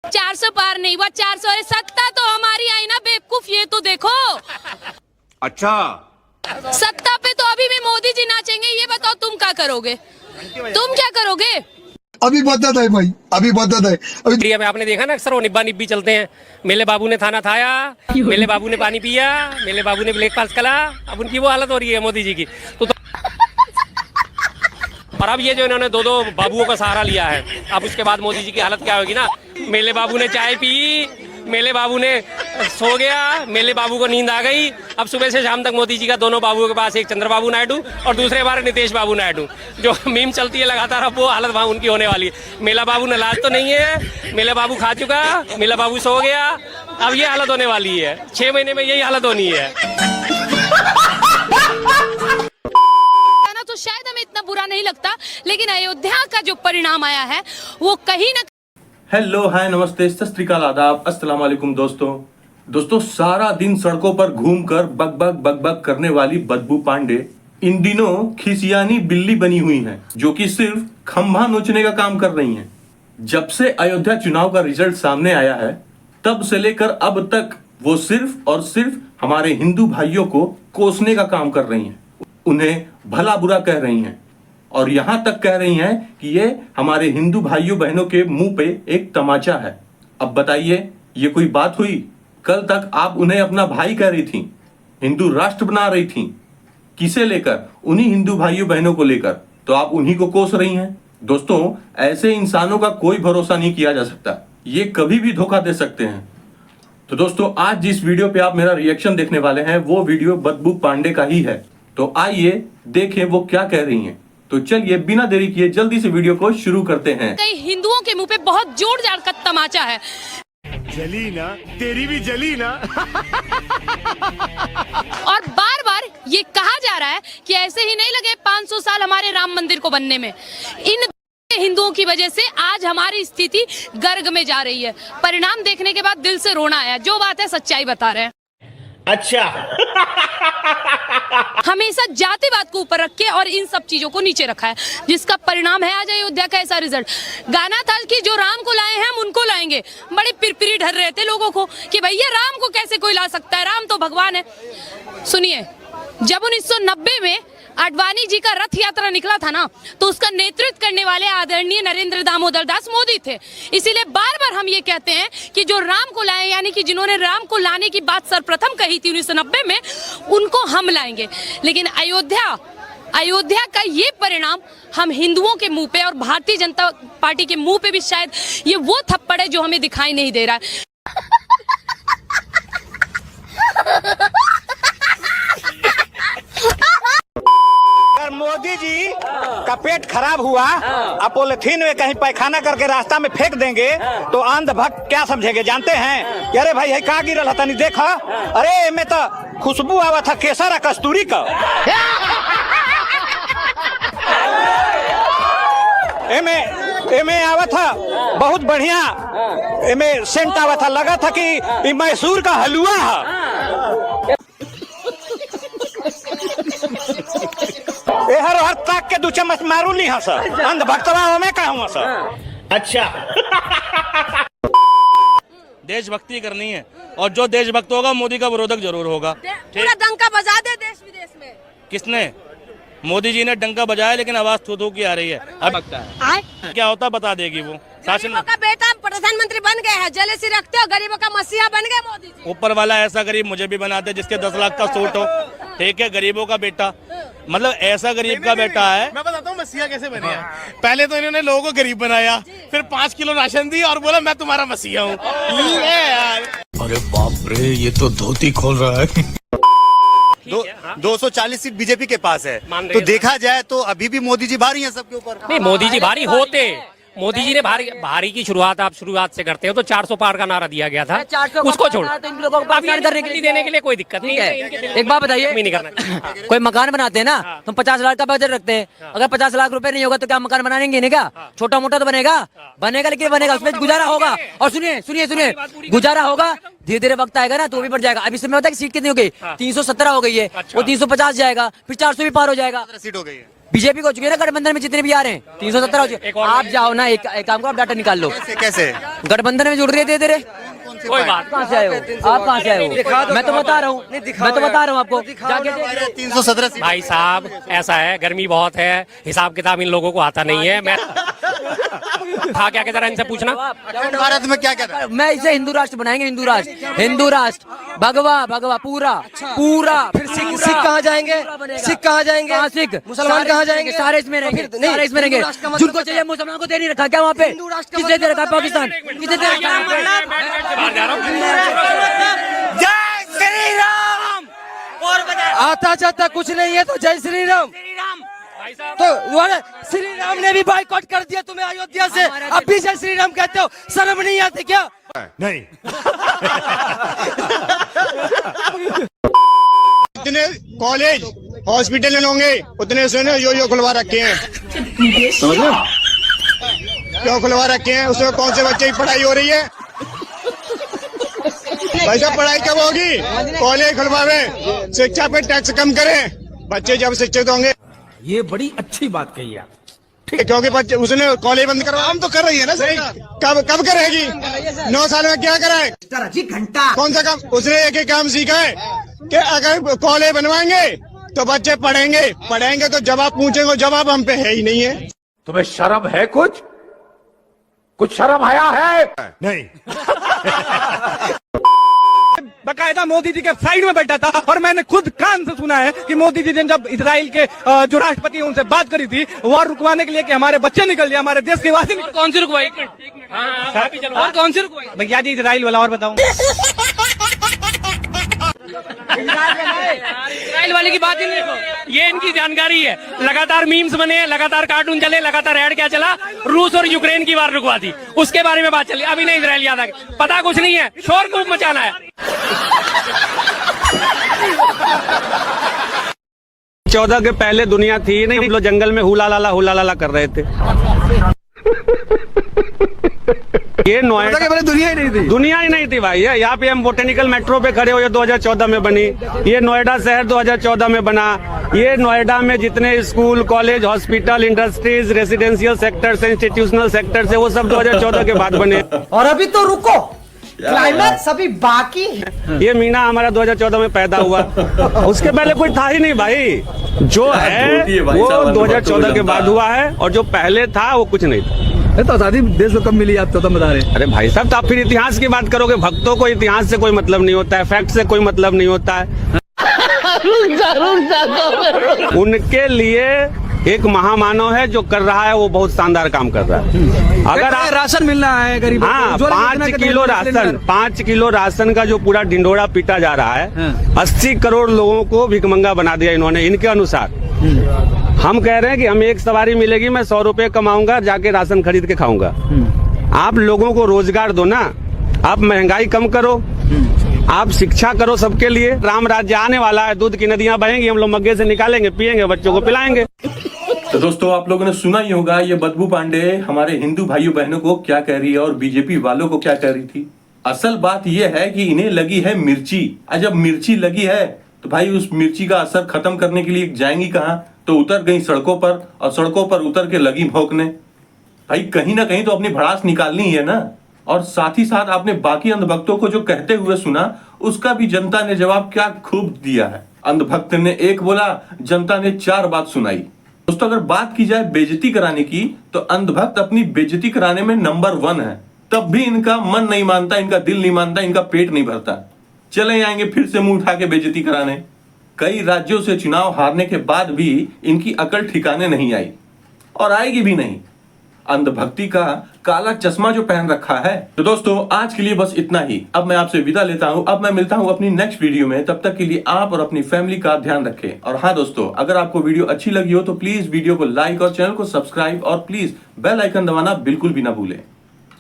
400 पार नहीं हुआ, 400 है। सत्ता तो हमारी आई ना बेवकूफ, ये तो देखो। अच्छा, सत्ता पे तो अभी भी मोदी जी नाचेंगे। ये बताओ तुम क्या करोगे? तुम क्या करोगे? अभी बदत है भाई, अभी बदत है। अभी इंडिया में आपने देखा ना, अक्सर वो निब्बा निब्बी चलते हैं। मेले बाबू ने थाना थाया, मेले बाबू ने पानी पिया, मेले बाबू ने ब्रेक पास करा। अब उनकी वो हालत हो रही है मोदी जी की। तो और अब ये जो इन्होंने दो बाबुओं का सहारा लिया है, अब उसके बाद मोदी जी की हालत क्या होगी ना। मेले बाबू ने चाय पी, मेले बाबू ने सो गया, मेले बाबू को नींद आ गई। अब सुबह से शाम तक मोदी जी का दोनों बाबुओं के पास, एक चंद्रबाबू नायडू और दूसरे बार नीतीश बाबू नायडू, जो मीम चलती है लगातार, अब वो हालत वहाँ उनकी होने वाली है। मेला बाबू नाराज तो नहीं है, मेला बाबू खा चुका, मेला बाबू सो गया, अब ये हालत होने वाली है। 6 महीने में यही हालत होनी है। तो शायद हमें इतना बुरा नहीं लगता, लेकिन अयोध्या का जो परिणाम आया है वो कहीं ना। हेलो, हाय, नमस्ते, सत श्री अकाल, आदाब, अस्सलाम वालेकुम दोस्तों सारा दिन सड़कों पर घूमकर बक करने वाली बदबू पांडे इन दिनों खिसियानी बिल्ली बनी हुई हैं, जो कि सिर्फ खंभा नोचने का काम कर रही हैं। जब से अयोध्या चुनाव का रिजल्ट सामने आया है, तब से लेकर अब तक वो सिर्फ और सिर्फ हमारे हिंदू भाइयों को कोसने का काम कर रही हैं, उन्हें भला बुरा कह रही हैं और यहां तक कह रही हैं कि ये हमारे हिंदू भाइयों बहनों के मुंह पे एक तमाचा है। अब बताइए, ये कोई बात हुई? कल तक आप उन्हें अपना भाई कह रही थी, हिंदू राष्ट्र बना रही थी। किसे लेकर? उन्हीं हिंदू भाइयों बहनों को लेकर। तो आप उन्हीं को कोस रही हैं। दोस्तों, ऐसे इंसानों का कोई भरोसा नहीं किया जा सकता, ये कभी भी धोखा दे सकते हैं। तो दोस्तों, आज जिस वीडियो पे आप मेरा रिएक्शन देखने वाले हैं, वो वीडियो बदबू पांडे का ही है। तो आइए देखें वो क्या कह रही हैं। तो चलिए बिना देरी किए जल्दी से वीडियो को शुरू करते हैं। कई हिंदुओं के मुंह पे बहुत जोरदार का तमाचा है। जली ना, तेरी भी जली ना। और बार बार ये कहा जा रहा है कि ऐसे ही नहीं लगे 500 साल हमारे राम मंदिर को बनने में। इन हिंदुओं की वजह से आज हमारी स्थिति गर्ग में जा रही है। परिणाम देखने के बाद दिल से रोना आया। जो बात है सच्चाई बता रहे हैं। अच्छा। हमेशा जातिवाद को ऊपर रख के और इन सब चीजों को नीचे रखा है, जिसका परिणाम है आज अयोध्या का ऐसा रिजल्ट। गाना था कि जो राम को लाए हैं हम उनको लाएंगे। बड़े पिरपिरी ढर रहे थे लोगों को कि भैया राम को कैसे कोई ला सकता है, राम तो भगवान है। सुनिए, जब 1990 में आडवाणी जी का रथ यात्रा निकला था ना, तो उसका नेतृत्व करने वाले आदरणीय नरेंद्र दामोदर दास मोदी थे। इसीलिए बार बार हम ये कहते हैं कि जो राम को लाए, यानी कि जिन्होंने राम को लाने की बात सर्वप्रथम कही थी 1990 में, उनको हम लाएंगे। लेकिन अयोध्या का ये परिणाम हम हिंदुओं के मुंह पे और भारतीय जनता पार्टी के मुंह पे भी शायद ये वो थप्पड़ है जो हमें दिखाई नहीं दे रहा है। मोदी जी का पेट खराब हुआ, अब पॉलिथीन में कहीं पैखाना करके रास्ता में फेंक देंगे तो अंधभक्त क्या समझेंगे जानते हैं? कि अरे भाई है का गिरल था नहीं देखा, अरे में तो खुशबू आवा था केसर और कस्तूरी का। एमे आवा था बहुत बढ़िया, एमे सेंट आवा था, लगा था कि मैसूर का हलवा है। हर ताक के दू चम्मच मारू ली हाँ सर, अंधभक्तवा में का हूँ सर। अच्छा। देशभक्ति करनी है और जो देशभक्त होगा मोदी का विरोधक जरूर होगा। पूरा डंका बजा दे देश विदेश में। किसने? मोदी जी ने डंका बजाया, लेकिन आवाज थू थू की आ रही है। अब क्या होता बता देगी वो। शासन का बेटा प्रधानमंत्री बन गए हैं, जेलसी रखते हो, गरीबों का मसीहा बन गए मोदी जी। ऊपर वाला ऐसा गरीब मुझे भी बना दे जिसके 10 लाख का सूट हो, ठीक है? गरीबों का बेटा, मतलब ऐसा गरीब का बेटा है। मैं बताता हूँ मसीहा कैसे बने हैं। पहले तो इन्होंने लोगों को गरीब बनाया, फिर 5 किलो राशन दी और बोला मैं तुम्हारा मसीहा हूँ। अरे बाप रे, ये तो धोती खोल रहा है। 240 सीट बीजेपी के पास है, तो देखा जाए तो अभी भी मोदी जी भारी हैं सबके ऊपर। नहीं, मोदी जी भारी होते। मोदी जी ने भारी की शुरुआत आप शुरुआत से करते हो, तो 400 पार का नारा दिया गया था, उसको छोड़ तो इन लोगों को करने के लिए देने के लिए कोई दिक्कत नहीं है। एक बात बताइए, नहीं करना। कोई मकान बनाते हैं ना, तो 50 लाख का बजट रखते हैं। अगर 50 लाख रुपए नहीं होगा तो क्या मकान बनाएंगे? नहीं, क्या छोटा मोटा तो बनेगा, लेकिन बनेगा, उसमें गुजारा होगा। और सुनिए, गुजारा होगा, धीरे धीरे वक्त आएगा ना तो भी बढ़ जाएगा। अभी समय होता है कि सीट कितनी हो गई? 317 हो गई है, वो 350 जाएगा, फिर 400 भी पार हो जाएगा। सीट हो गई है, बीजेपी को हो चुकी है ना गठबंधन में जितने भी आ रहे हैं 370 हो चुके। आप जाओ ना, एक काम को आप डाटा निकाल लो। कैसे गठबंधन में जुड़ रहे थे तेरे, कोई बात कहाँ से आए हो आप, कहाँ से आए हो? मैं तो बता रहा हूँ आपको जाके 317 भाई साहब ऐसा है, गर्मी बहुत है, हिसाब किताब इन लोगों को आता नहीं है। मैं था क्या जरा इनसे पूछना, भारत में क्या क्या था? मैं इसे हिंदू राष्ट्र बनाएंगे, हिंदू राष्ट्र भगवा पूरा। फिर सिख कहाँ जाएंगे? सिख कहाँ जाएंगे? सिख मुसलमान कहाँ जाएंगे? सारे इसमें रहेंगे। जिनको चाहिए मुसलमान को दे नहीं रखा क्या वहाँ पे? किसने दे रखा? पाकिस्तान किसने दे रखा? जय श्री राम। आता जाता कुछ नहीं है तो जय श्री राम। तो श्री राम ने भी बाइकआउट कर दिया तुम्हें अयोध्या से, अब भी जय श्री राम कहते हो, शर्म नहीं आती क्या? नहीं। इतने कॉलेज हॉस्पिटल होंगे उतने से यो खुलवा रखे हैं, समझ लो क्यों खुलवा रखे हैं? उसमें कौन से बच्चे की पढ़ाई हो रही है? भाई साहब पढ़ाई कब होगी? कॉलेज खुलवावे, शिक्षा पे टैक्स कम करें, बच्चे जब शिक्षित होंगे। ये बड़ी अच्छी बात कही आप। क्योंकि बच्चे उसने कॉलेज बंद करवा, हम तो कर रही है ना सही। कब करेगी? 9 साल में क्या करा है? घंटा कौन सा काम? उसने एक ही काम सीखा है कि अगर कॉलेज बनवाएंगे तो बच्चे पढ़ेंगे तो जवाब पूछेंगे, जवाब हम पे है ही नहीं है। तुम्हें शर्म है? कुछ शर्म आया है? नहीं। बकायदा मोदी जी के साइड में बैठा था और मैंने खुद कान से सुना है कि मोदी जी ने जब इजराइल के जो राष्ट्रपति उनसे बात करी थी वॉर रुकवाने के लिए कि हमारे बच्चे निकल जाए, हमारे देश के वासी। कौन सी रुकवाई? और कौन सी रुकवाई भैया जी? इजराइल वाला। और बताऊं इजराइल वाले की बात ही नहीं, ये इनकी जानकारी है। लगातार मीम्स बने, लगातार कार्टून चले, लगातार ऐड क्या चला, रूस और यूक्रेन की वार रुकवा दी, उसके बारे में बात चली। अभी नहीं इजराइल याद आ गया, पता कुछ नहीं है, शोर खूब मचाना है। 14 के पहले दुनिया थी नहीं, हम लोग जंगल में हुला लाला कर रहे थे। ये नोएडा के पहले दुनिया ही नहीं थी भाई। यहाँ पे हम बोटेनिकल मेट्रो पे खड़े हो, ये 2014 में बनी। ये नोएडा शहर 2014 में बना। ये नोएडा में जितने school, college, hospital, industries, residential sector से, इंस्टीट्यूशनल सेक्टर से, वो सब 2014 के बाद बने। और अभी तो रुको, क्लाइमैक्स अभी बाकी है। ये मीना हमारा 2014 में पैदा हुआ, उसके पहले कोई था ही नहीं भाई। जो है वो 2014 के बाद हुआ है, और जो पहले था वो कुछ नहीं था। तो आजादी देश को कब मिली आप तो बता रहे? अरे भाई साहब, तो आप फिर इतिहास की बात करोगे। भक्तों को इतिहास से कोई मतलब नहीं होता है, फैक्ट से कोई मतलब नहीं होता है। उनके लिए एक महामानव है जो कर रहा है, वो बहुत शानदार काम कर रहा है। अगर आप राशन मिलना है गरीब, हाँ, 5 किलो राशन का जो पूरा ढिंडोरा पीटा जा रहा है, 80 करोड़ लोगों को भिखमंगा बना दिया इन्होंने, इनके अनुसार। हम कह रहे हैं कि हमें एक सवारी मिलेगी, मैं 100 रुपए कमाऊंगा, जाके राशन खरीद के खाऊंगा। आप लोगों को रोजगार दो ना, आप महंगाई कम करो, आप शिक्षा करो सबके लिए। राम राज्य आने वाला है, दूध की नदियां बहेंगी, हम लोग मग्गे से निकालेंगे, पियेंगे, बच्चों को पिलाएंगे। तो दोस्तों, आप लोगों ने सुना ही होगा ये बदबू पांडे हमारे हिंदू भाइयों बहनों को क्या कह रही है और बीजेपी वालों को क्या कह रही थी। असल बात यह है कि इन्हें लगी है मिर्ची। जब मिर्ची लगी है तो भाई उस मिर्ची का असर खत्म करने के लिए जाएंगी कहां? तो उतर गई सड़कों पर, और सड़कों पर उतर के लगी भौंकने। भाई कहीं ना कहीं तो अपनी भड़ास निकालनी ही है ना। और साथ ही साथ आपने बाकी अंधभक्तों को जो कहते हुए सुना, उसका भी जनता ने जवाब क्या खूब दिया है। अंधभक्त ने एक बोला, जनता ने 4 बात सुनाई। दोस्तों, अगर बात की जाए बेइज्जती कराने की, तो अंधभक्त अपनी बेइज्जती कराने में नंबर 1 है। तब भी इनका मन नहीं मानता, इनका दिल नहीं मानता, इनका पेट नहीं भरता। चले आएंगे फिर से मुंह उठा के बेइज्जती कराने। कई राज्यों से चुनाव हारने के बाद भी इनकी अकल ठिकाने नहीं आई, और आएगी भी नहीं। अंधभक्ति का काला चश्मा जो पहन रखा है। तो दोस्तों, आज के लिए बस इतना ही। अब मैं आपसे विदा लेता हूं। अब मैं मिलता हूं अपनी नेक्स्ट वीडियो में। तब तक के लिए आप और अपनी फैमिली का ध्यान रखें। और हाँ दोस्तों, अगर आपको वीडियो अच्छी लगी हो तो प्लीज वीडियो को लाइक और चैनल को सब्सक्राइब, और प्लीज बेल आइकन दबाना बिल्कुल भी ना भूलें।